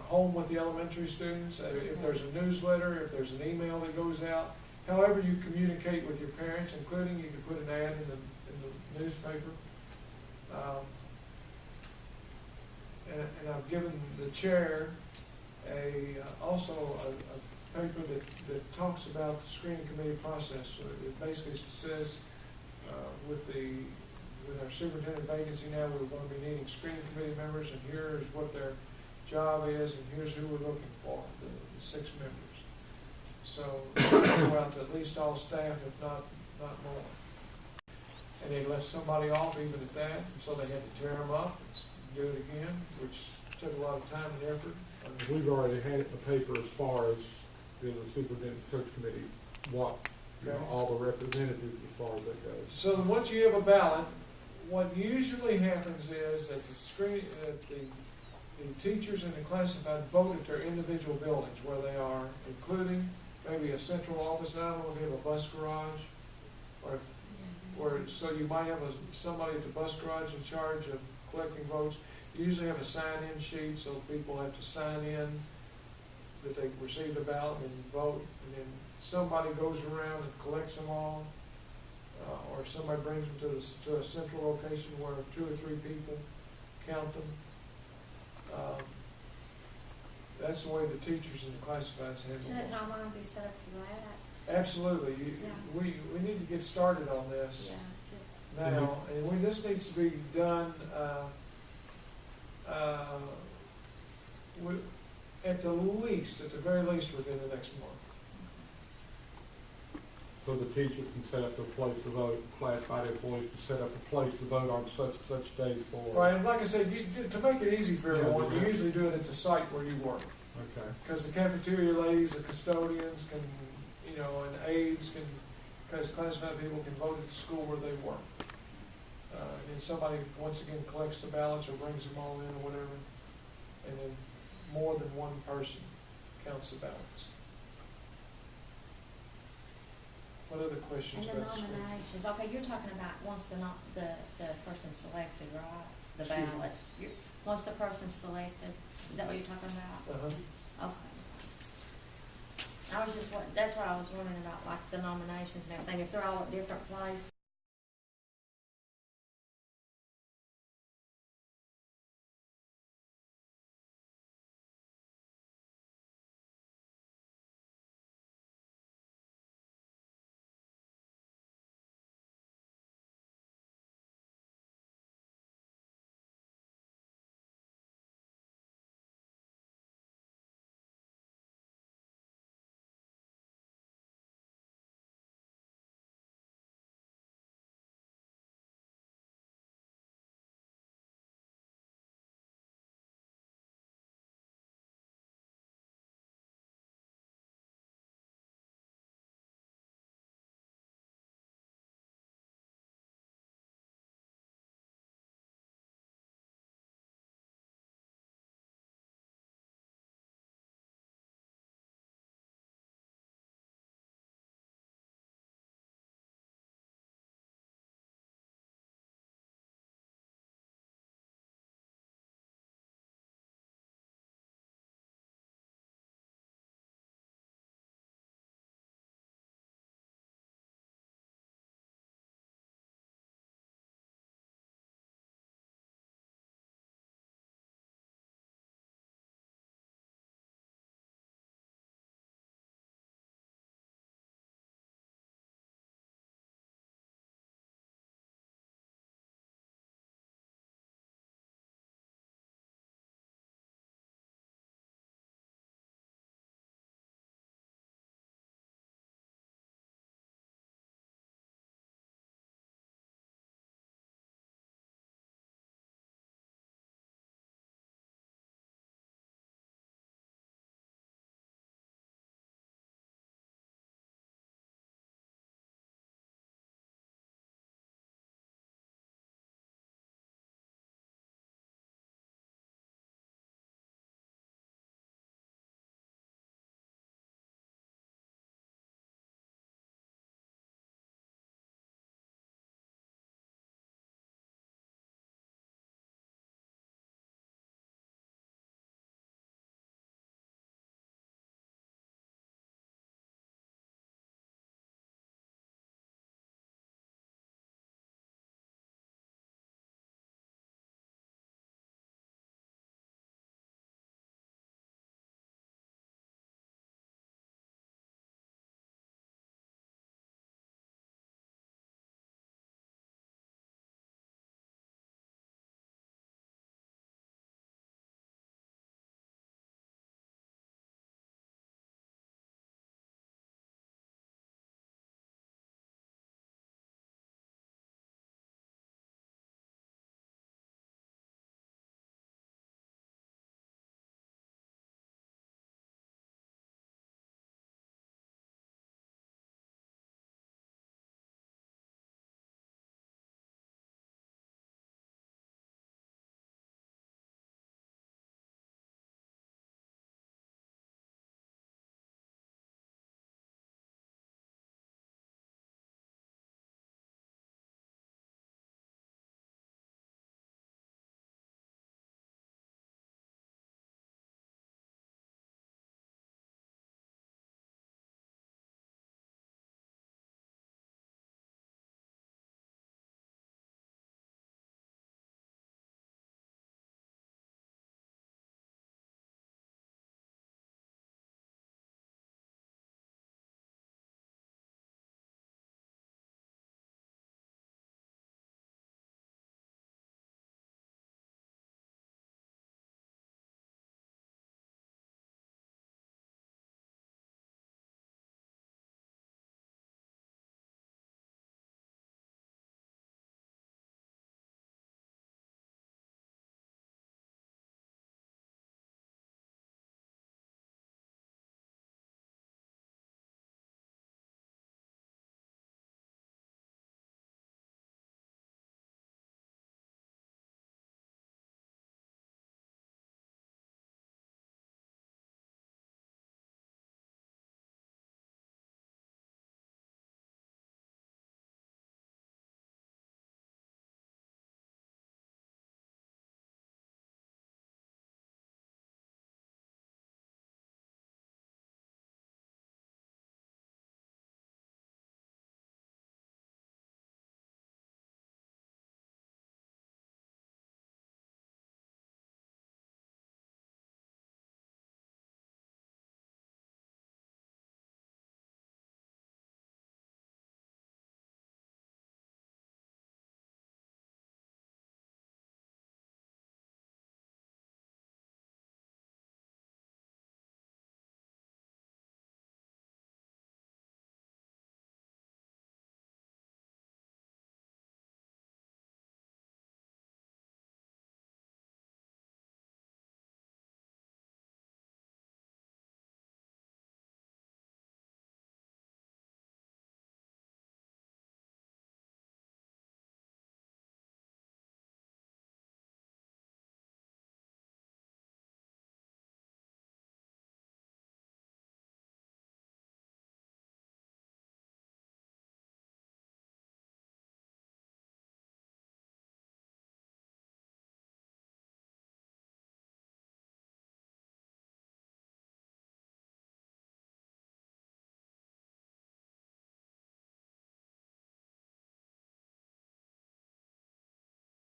home with the elementary students, if there's a newsletter, if there's an email that goes out, however you communicate with your parents, including you can put an ad in the newspaper. And I've given the chair also a paper that talks about the screening committee process. So it basically says with our superintendent vacancy now, we're going to be needing screening committee members, and here's what their job is, and here's who we're looking for, the 6 members. So go out to at least all staff, if not more. And they left somebody off even at that, and so they had to tear them up and do it again, which took a lot of time and effort. We've already had it in the paper as far as the superintendent search committee, all the representatives as far as that goes. So once you have a ballot, what usually happens is that the teachers in the classified vote at their individual buildings where they are, including maybe a central office. I don't know if you have a bus garage, or so you might have somebody at the bus garage in charge of collecting votes. You usually have a sign-in sheet, so people have to sign in that they received a ballot and vote, and then somebody goes around and collects them all, or somebody brings them to a central location where 2 or 3 people count them. That's the way the teachers and the classifieds handle it. Should that timeline be set up for that? Absolutely. We need to get started on this now, and this needs to be done at the very least within the next month. So the teachers can set up a place to vote, classified employees can set up a place to vote on such and such day for. Right, and like I said, to make it easy for everyone, you usually do it at the site where you work. Okay. Because the cafeteria ladies, the custodians can, and aides can, because classified people can vote at the school where they work. And then somebody, once again, collects the ballots or brings them all in or whatever, and then more than one person counts the ballots. What other questions And the about the school? nominations, okay, you're talking about once the person's selected, right? The Excuse me? ballot. Once the person's selected, is that what you're talking about? Okay. I was just, that's what I was wondering about, like the nominations and everything, if they're all at different places.